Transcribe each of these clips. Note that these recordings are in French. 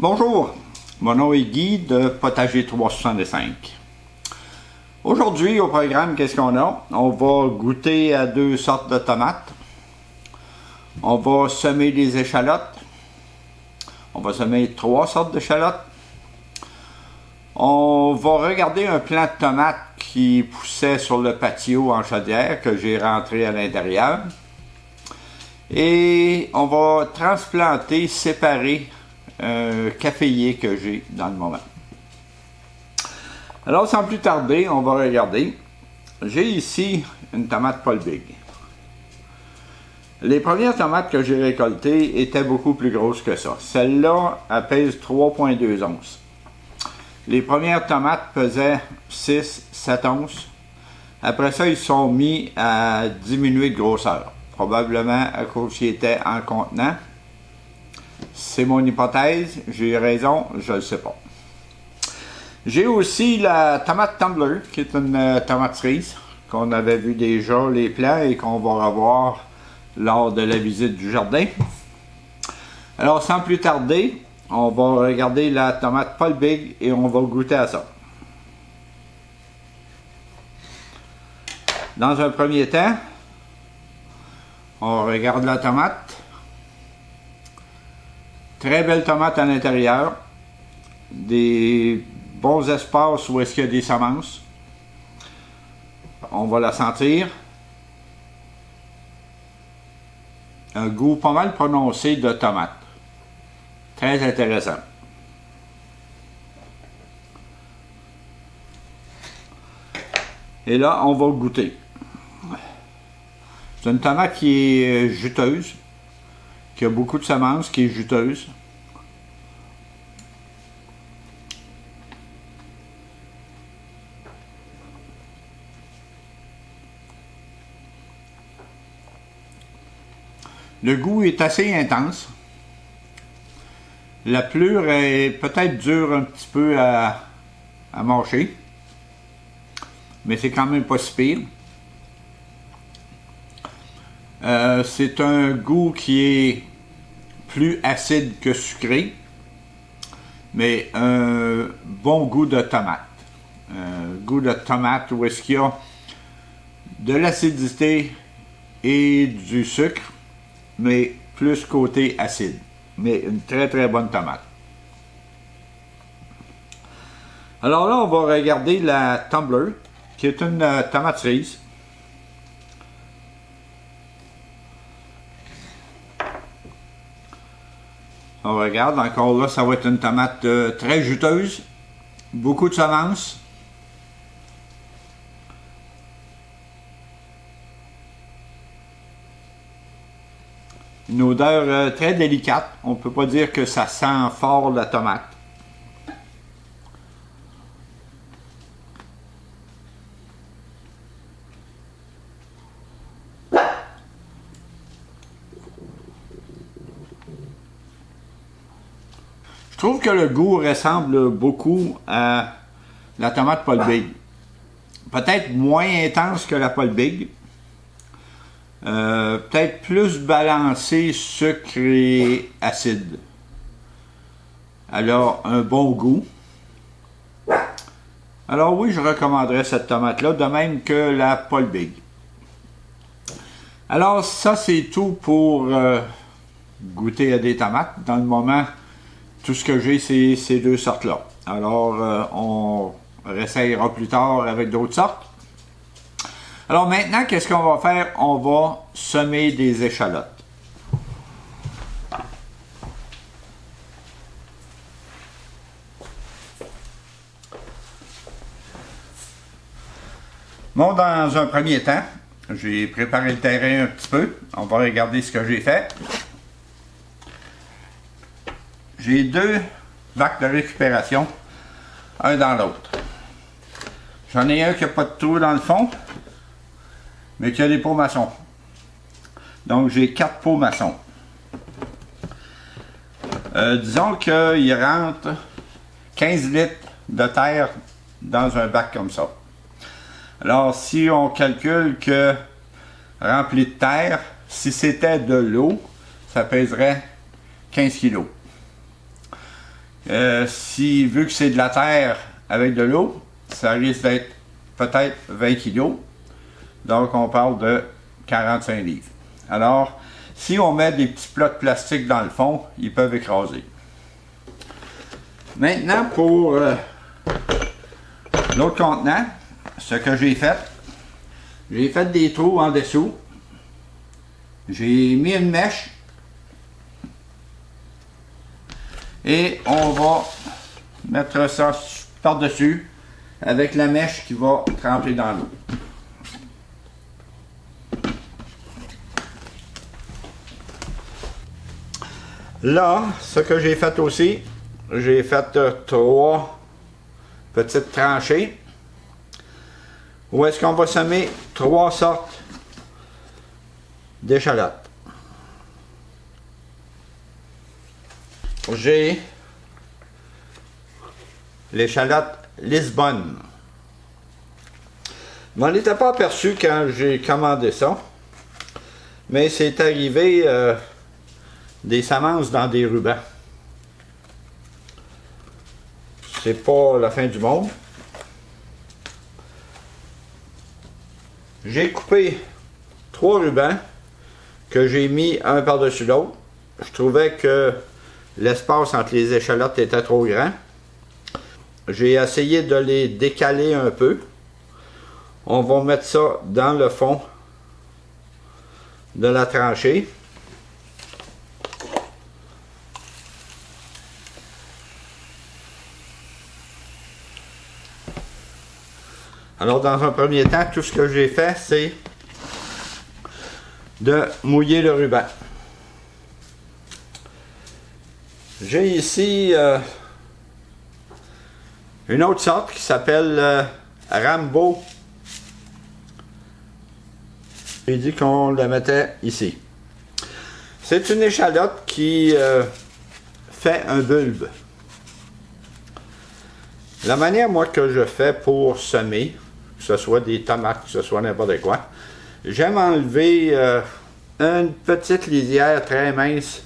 Bonjour, mon nom est Guy de Potager 365. Aujourd'hui au programme, qu'est-ce qu'on a? On va goûter à deux sortes de tomates. On va semer des échalotes. On va semer trois sortes d'échalotes. On va regarder un plant de tomates qui poussait sur le patio en chaudière que j'ai rentré à l'intérieur. Et on va transplanter, séparer un caféier que j'ai dans le moment. Alors sans plus tarder, on va regarder. J'ai ici une tomate Paul Big. Les premières tomates que j'ai récoltées étaient beaucoup plus grosses que ça. Celle-là, elle pèse 3,2 onces. Les premières tomates pesaient 6-7 onces. Après ça, ils sont mis à diminuer de grosseur. Probablement à cause qu'ils étaient en contenant. C'est mon hypothèse, j'ai raison, je ne le sais pas. J'ai aussi la tomate Tumbler, qui est une tomate cerise, qu'on avait vu déjà les plants et qu'on va revoir lors de la visite du jardin. Alors sans plus tarder, on va regarder la tomate Paul Big et on va goûter à ça. Dans un premier temps, on regarde la tomate. Très belle tomate à l'intérieur. Des bons espaces où est-ce qu'il y a des semences. On va la sentir. Un goût pas mal prononcé de tomate. Très intéressant. Et là, on va goûter. C'est une tomate qui est juteuse, qui a beaucoup de semences, qui est juteuse. Le goût est assez intense. La pelure est peut-être dure un petit peu à mâcher, mais c'est quand même pas si pire. C'est un goût qui est plus acide que sucré, mais un bon goût de tomate. Un goût de tomate où est-ce qu'il y a de l'acidité et du sucre, mais plus côté acide. Mais une très très bonne tomate. Alors là, on va regarder la Tumbler, qui est une tomate cerise. On regarde, encore là, ça va être une tomate très juteuse, beaucoup de semences. Une odeur très délicate, on ne peut pas dire que ça sent fort la tomate. Je trouve que le goût ressemble beaucoup à la tomate Paul Big. Peut-être moins intense que la Paul Big. Peut-être plus balancé sucre et acide. Alors, un bon goût. Alors oui, je recommanderais cette tomate-là, de même que la Paul Big. Alors, ça c'est tout pour goûter à des tomates. Dans le moment, tout ce que j'ai, c'est ces deux sortes-là. Alors, on réessayera plus tard avec d'autres sortes. Alors maintenant, qu'est-ce qu'on va faire? On va semer des échalotes. Bon, dans un premier temps, j'ai préparé le terrain un petit peu. On va regarder ce que j'ai fait. J'ai deux bacs de récupération, un dans l'autre. J'en ai un qui n'a pas de trou dans le fond, mais qui a des pots maçons. Donc j'ai 4 pots maçons. Disons qu'il rentre 15 litres de terre dans un bac comme ça. Alors si on calcule que rempli de terre, si c'était de l'eau, ça pèserait 15 kg. Vu que c'est de la terre avec de l'eau, ça risque d'être peut-être 20 kg. Donc on parle de 45 livres. Alors, si on met des petits plats de plastique dans le fond, ils peuvent écraser. Maintenant, pour l'autre contenant, ce que j'ai fait des trous en dessous. J'ai mis une mèche. Et on va mettre ça par-dessus avec la mèche qui va tremper dans l'eau. Là, ce que j'ai fait aussi, j'ai fait 3 petites tranchées où est-ce qu'on va semer 3 sortes d'échalotes. J'ai l'échalote Lisbonne. Je m'en étais pas aperçu quand j'ai commandé ça, mais c'est arrivé des semences dans des rubans. C'est pas la fin du monde. J'ai coupé 3 rubans que j'ai mis un par-dessus l'autre. Je trouvais que l'espace entre les échalotes était trop grand. J'ai essayé de les décaler un peu. On va mettre ça dans le fond de la tranchée. Alors, dans un premier temps, tout ce que j'ai fait, c'est de mouiller le ruban. J'ai ici une autre sorte qui s'appelle Rambo. J'ai dit qu'on la mettait ici. C'est une échalote qui fait un bulbe. La manière, moi, que je fais pour semer, que ce soit des tomates, que ce soit n'importe quoi, j'aime enlever une petite lisière très mince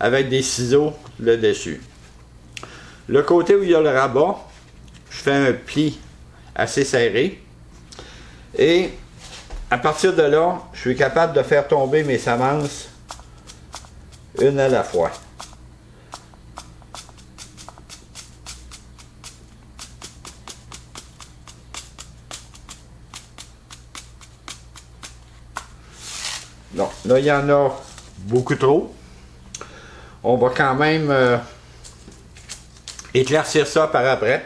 avec des ciseaux le dessus. Le côté où il y a le rabat, je fais un pli assez serré. Et à partir de là, je suis capable de faire tomber mes semences une à la fois. Non, là, il y en a beaucoup trop. On va quand même éclaircir ça par après.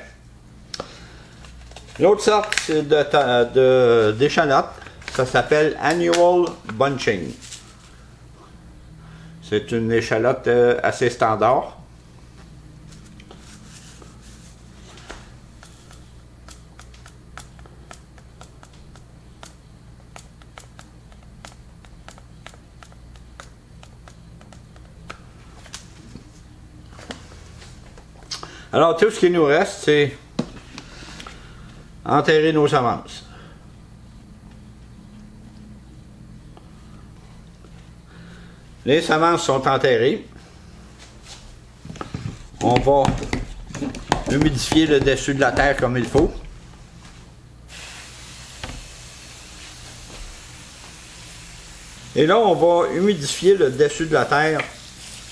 L'autre sorte d'échalote, ça s'appelle Annual Bunching. C'est une échalote assez standard. Alors, tout ce qui nous reste, c'est enterrer nos semences. Les semences sont enterrées. On va humidifier le dessus de la terre comme il faut. Et là, on va humidifier le dessus de la terre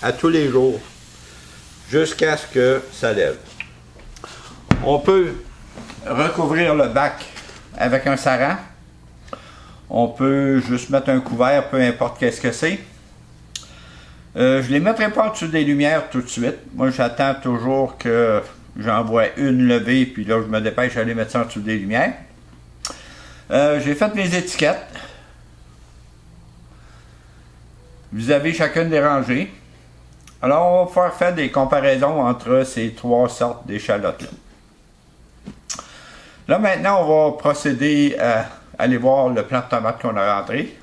à tous les jours, jusqu'à ce que ça lève. On peut recouvrir le bac avec un saran. On peut juste mettre un couvert, peu importe qu'est-ce que c'est. Je ne les mettrai pas en dessous des lumières tout de suite. Moi, j'attends toujours que j'en vois une levée, puis là, je me dépêche d'aller mettre ça en dessous des lumières. J'ai fait mes étiquettes vis-à-vis chacune des rangées. Alors, on va pouvoir faire des comparaisons entre ces 3 sortes d'échalotes-là. Là, maintenant, on va procéder à aller voir le plant de tomate qu'on a rentré.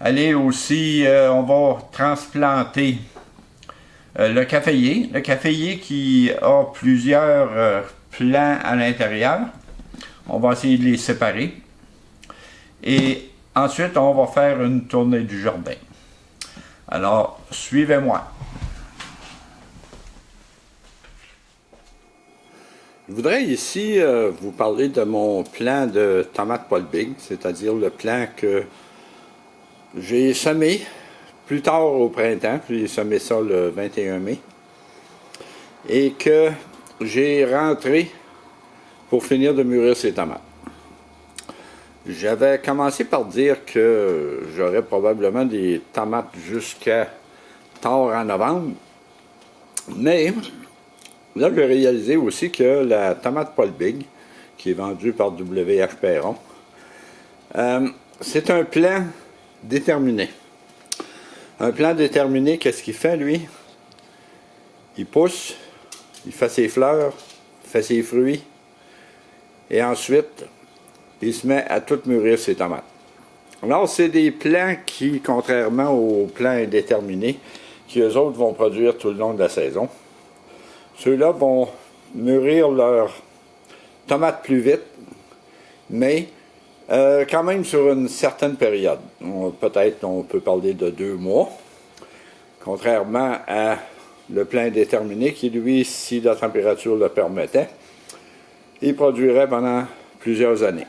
Aller aussi, on va transplanter le caféier. Le caféier qui a plusieurs plants à l'intérieur. On va essayer de les séparer. Et ensuite, on va faire une tournée du jardin. Alors, suivez-moi. Je voudrais ici vous parler de mon plan de tomates Paul Big, c'est-à-dire le plan que j'ai semé plus tard au printemps, puis j'ai semé ça le 21 mai, et que j'ai rentré pour finir de mûrir ces tomates. J'avais commencé par dire que j'aurais probablement des tomates jusqu'à tard en novembre, mais là j'ai réalisé aussi que la tomate Paul Big, qui est vendue par W.H. Perron, c'est un plan déterminé. Un plan déterminé, qu'est-ce qu'il fait lui? Il pousse, il fait ses fleurs, fait ses fruits, et ensuite il se met à tout mûrir ses tomates. Alors, c'est des plants qui, contrairement aux plants indéterminés, qui eux autres vont produire tout le long de la saison, ceux-là vont mûrir leurs tomates plus vite, mais quand même sur une certaine période. Peut-être on peut parler de 2 mois, contrairement à le plan indéterminé qui, lui, si la température le permettait, il produirait pendant plusieurs années.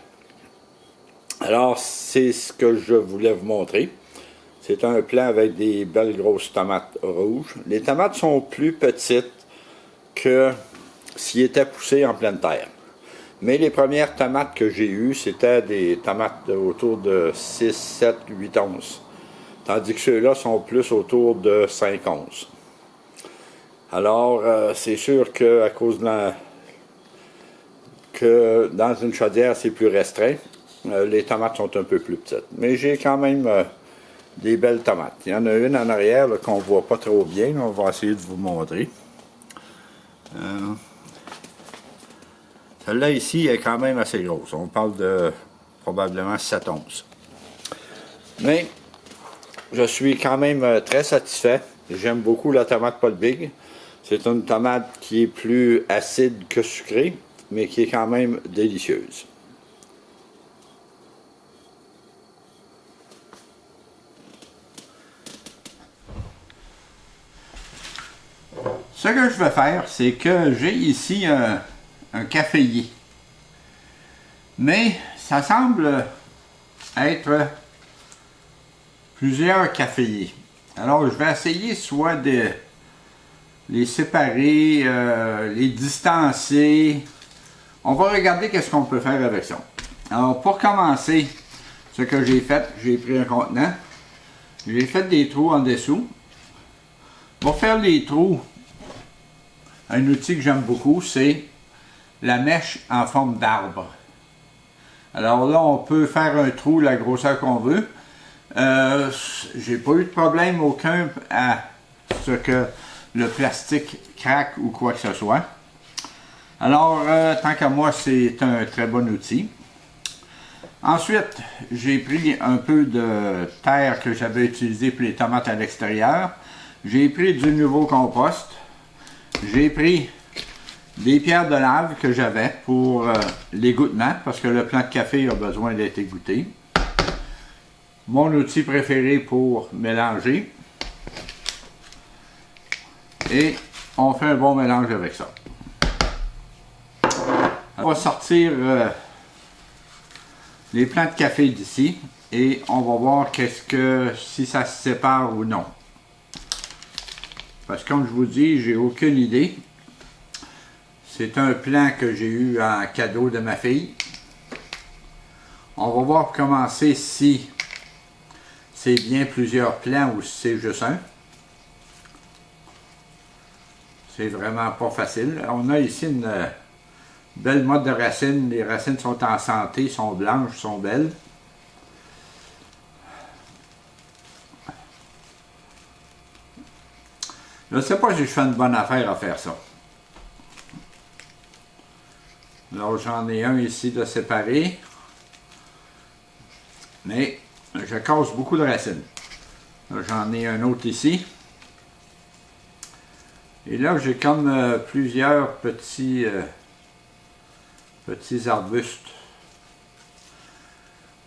Alors, c'est ce que je voulais vous montrer. C'est un plan avec des belles grosses tomates rouges. Les tomates sont plus petites que s'ils étaient poussés en pleine terre. Mais les premières tomates que j'ai eues, c'était des tomates autour de 6, 7, 8 onces. Tandis que ceux-là sont plus autour de 5 onces. Alors, c'est sûr qu'à cause de que dans une chaudière, c'est plus restreint. Les tomates sont un peu plus petites. Mais j'ai quand même des belles tomates. Il y en a une en arrière qu'on ne voit pas trop bien. Là, on va essayer de vous montrer. Celle-là ici est quand même assez grosse. On parle de probablement 7 onces. Mais je suis quand même très satisfait. J'aime beaucoup la tomate Paul Big. C'est une tomate qui est plus acide que sucrée, mais qui est quand même délicieuse. Ce que je vais faire, c'est que j'ai ici un caféier. Mais ça semble être plusieurs caféiers. Alors je vais essayer soit de les séparer, les distancer. On va regarder qu'est-ce qu'on peut faire avec ça. Alors pour commencer, ce que j'ai fait, j'ai pris un contenant. J'ai fait des trous en dessous. Pour faire les trous, un outil que j'aime beaucoup, c'est la mèche en forme d'arbre. Alors là, on peut faire un trou la grosseur qu'on veut. J'ai pas eu de problème aucun à ce que le plastique craque ou quoi que ce soit. Alors, tant qu'à moi, c'est un très bon outil. Ensuite, j'ai pris un peu de terre que j'avais utilisée pour les tomates à l'extérieur. J'ai pris du nouveau compost. J'ai pris des pierres de lave que j'avais pour l'égouttement, parce que le plant de café a besoin d'être égoutté. Mon outil préféré pour mélanger. Et on fait un bon mélange avec ça. On va sortir les plants de café d'ici et on va voir si ça se sépare ou non. Parce que comme je vous dis, j'ai aucune idée. C'est un plan que j'ai eu en cadeau de ma fille. On va voir pour commencer si c'est bien plusieurs plants ou si c'est juste un. C'est vraiment pas facile. On a ici une belle mode de racines. Les racines sont en santé, sont blanches, sont belles. Je ne sais pas si je fais une bonne affaire à faire ça. Alors j'en ai un ici de séparé. Mais je casse beaucoup de racines. J'en ai un autre ici. Et là j'ai comme plusieurs petits arbustes.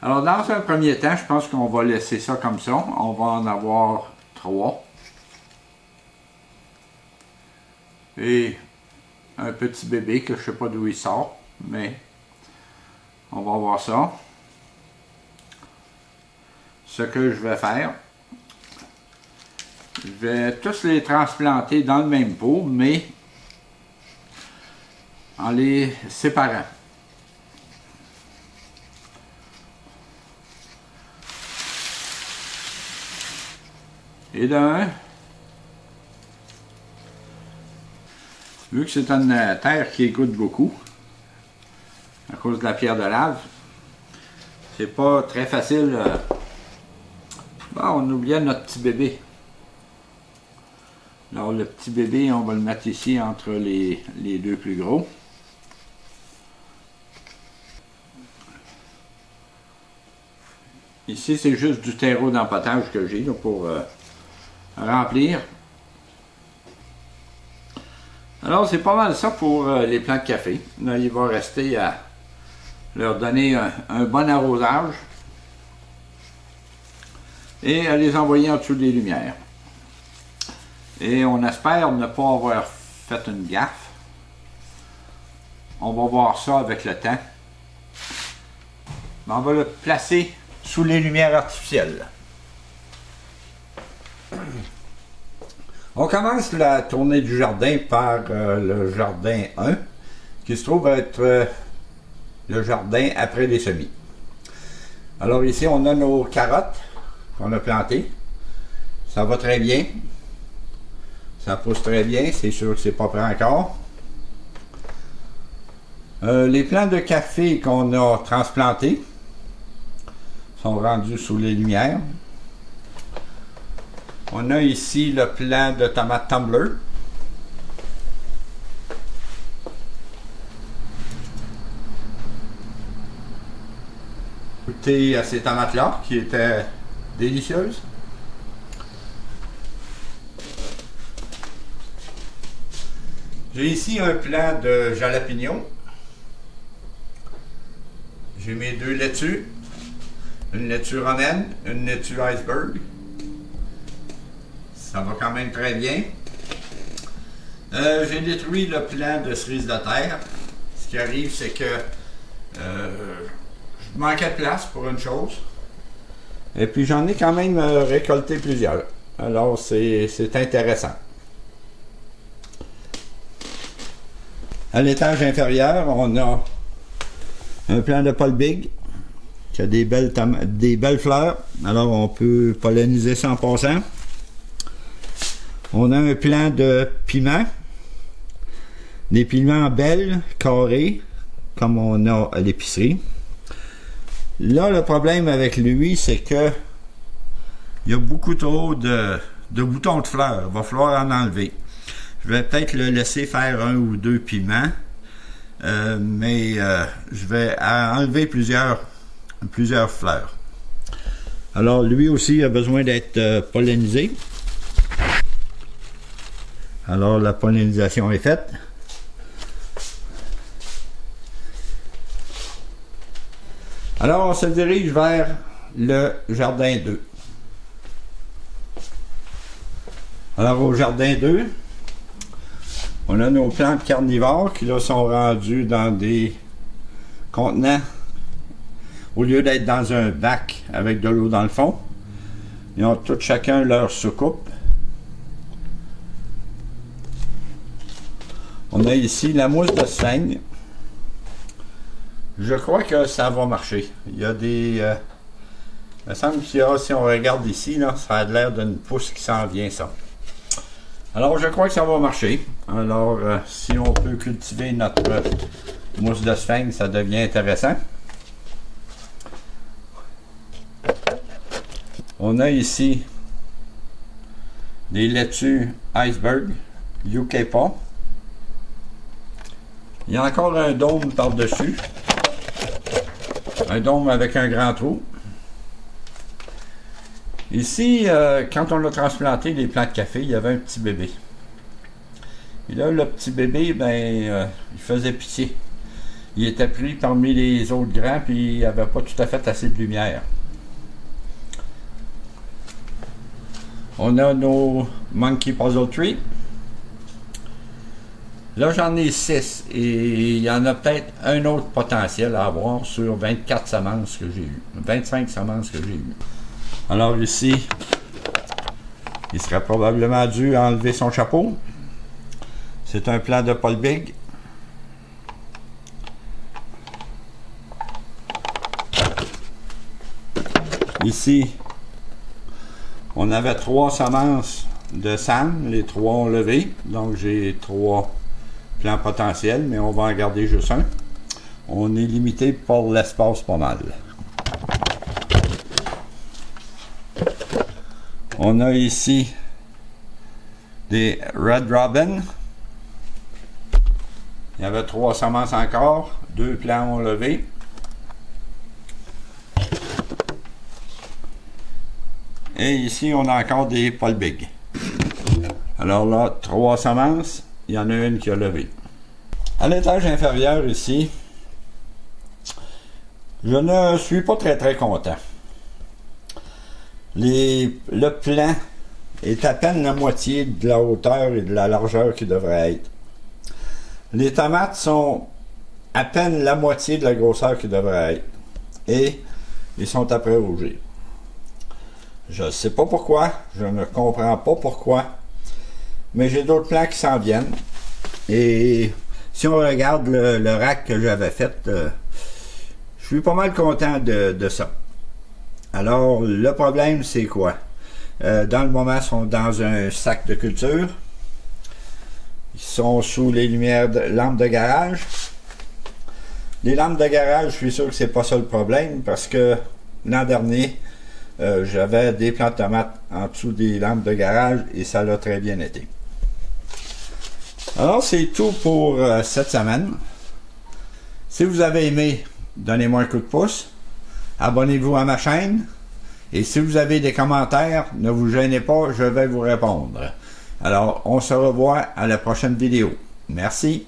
Alors dans un premier temps, je pense qu'on va laisser ça comme ça. On va en avoir 3. Et un petit bébé que je ne sais pas d'où il sort, mais on va voir ça. Ce que je vais faire, je vais tous les transplanter dans le même pot, mais en les séparant. Et d'un, vu que c'est une terre qui égoutte beaucoup, à cause de la pierre de lave, c'est pas très facile. Bon, on oubliait notre petit bébé. Alors le petit bébé, on va le mettre ici entre les deux plus gros. Ici, c'est juste du terreau d'empottage que j'ai pour remplir. Alors, c'est pas mal ça pour les plants de café. Là, il va rester à leur donner un bon arrosage et à les envoyer en dessous des lumières. Et on espère ne pas avoir fait une gaffe. On va voir ça avec le temps. Mais on va le placer sous les lumières artificielles. On commence la tournée du jardin par le jardin 1, qui se trouve être le jardin après les semis. Alors ici, on a nos carottes qu'on a plantées. Ça va très bien. Ça pousse très bien, c'est sûr que c'est pas prêt encore. Les plants de café qu'on a transplantés sont rendus sous les lumières. On a ici le plant de tomates tumbler. Goûtez à ces tomates-là qui étaient délicieuses. J'ai ici un plant de jalapeno. J'ai mes deux laitues. Une laitue romaine, une laitue iceberg. Ça va quand même très bien. J'ai détruit le plant de cerises de terre. Ce qui arrive, c'est que je manquais de place pour une chose. Et puis j'en ai quand même récolté plusieurs. Alors c'est intéressant. À l'étage inférieur, on a un plant de Paul Big qui a des belles fleurs. Alors on peut polliniser ça en passant. On a un plant de piments. Des piments belles, carrés, comme on a à l'épicerie. Là, le problème avec lui, c'est que il y a beaucoup trop de boutons de fleurs. Il va falloir en enlever. Je vais peut-être le laisser faire 1 ou 2 piments. Mais je vais enlever plusieurs fleurs. Alors, lui aussi a besoin d'être pollinisé. Alors, la pollinisation est faite. Alors, on se dirige vers le jardin 2. Alors, au jardin 2, on a nos plantes carnivores qui là sont rendues dans des contenants. Au lieu d'être dans un bac avec de l'eau dans le fond, ils ont tout chacun leur soucoupe. On a ici la mousse de seigne. Je crois que ça va marcher. Il y a des... il me semble qu'il y a, si on regarde ici, là, ça a l'air d'une pousse qui s'en vient, ça. Alors, je crois que ça va marcher. Alors, si on peut cultiver notre mousse de seigne, ça devient intéressant. On a ici des laitues iceberg, Yucca. Il y a encore un dôme par-dessus. Un dôme avec un grand trou. Ici, quand on a transplanté les plants de café, il y avait un petit bébé. Et là, le petit bébé, il faisait pitié. Il était pris parmi les autres grands, puis il n'avait pas tout à fait assez de lumière. On a nos Monkey Puzzle Tree. Là, j'en ai 6 et il y en a peut-être un autre potentiel à avoir sur 24 semences que j'ai eues. 25 semences que j'ai eues. Alors ici, il serait probablement dû enlever son chapeau. C'est un plant de Paul Big. Ici, on avait 3 semences de Sam, les 3 ont levé, donc j'ai 3 plans potentiels, mais on va en garder juste un. On est limité par l'espace pas mal. On a ici des Red Robin. Il y avait 3 semences encore, 2 plants ont levé. Et ici, on a encore des Paul Big. Alors là, 3 semences, il y en a une qui a levé. À l'étage inférieur ici, je ne suis pas très content. Le plant est à peine la moitié de la hauteur et de la largeur qu'il devrait être. Les tomates sont à peine la moitié de la grosseur qu'ils devraient être. Et ils sont après rougir. Je ne sais pas pourquoi, je ne comprends pas pourquoi, mais j'ai d'autres plants qui s'en viennent. Et si on regarde le rack que j'avais fait, je suis pas mal content de ça. Alors, le problème, c'est quoi? Dans le moment, ils sont dans un sac de culture. Ils sont sous les lumières de lampes de garage. Les lampes de garage, je suis sûr que c'est pas ça le problème, parce que l'an dernier, j'avais des plants de tomates en dessous des lampes de garage et ça l'a très bien été. Alors, c'est tout pour cette semaine. Si vous avez aimé, donnez-moi un coup de pouce. Abonnez-vous à ma chaîne. Et si vous avez des commentaires, ne vous gênez pas, je vais vous répondre. Alors, on se revoit à la prochaine vidéo. Merci.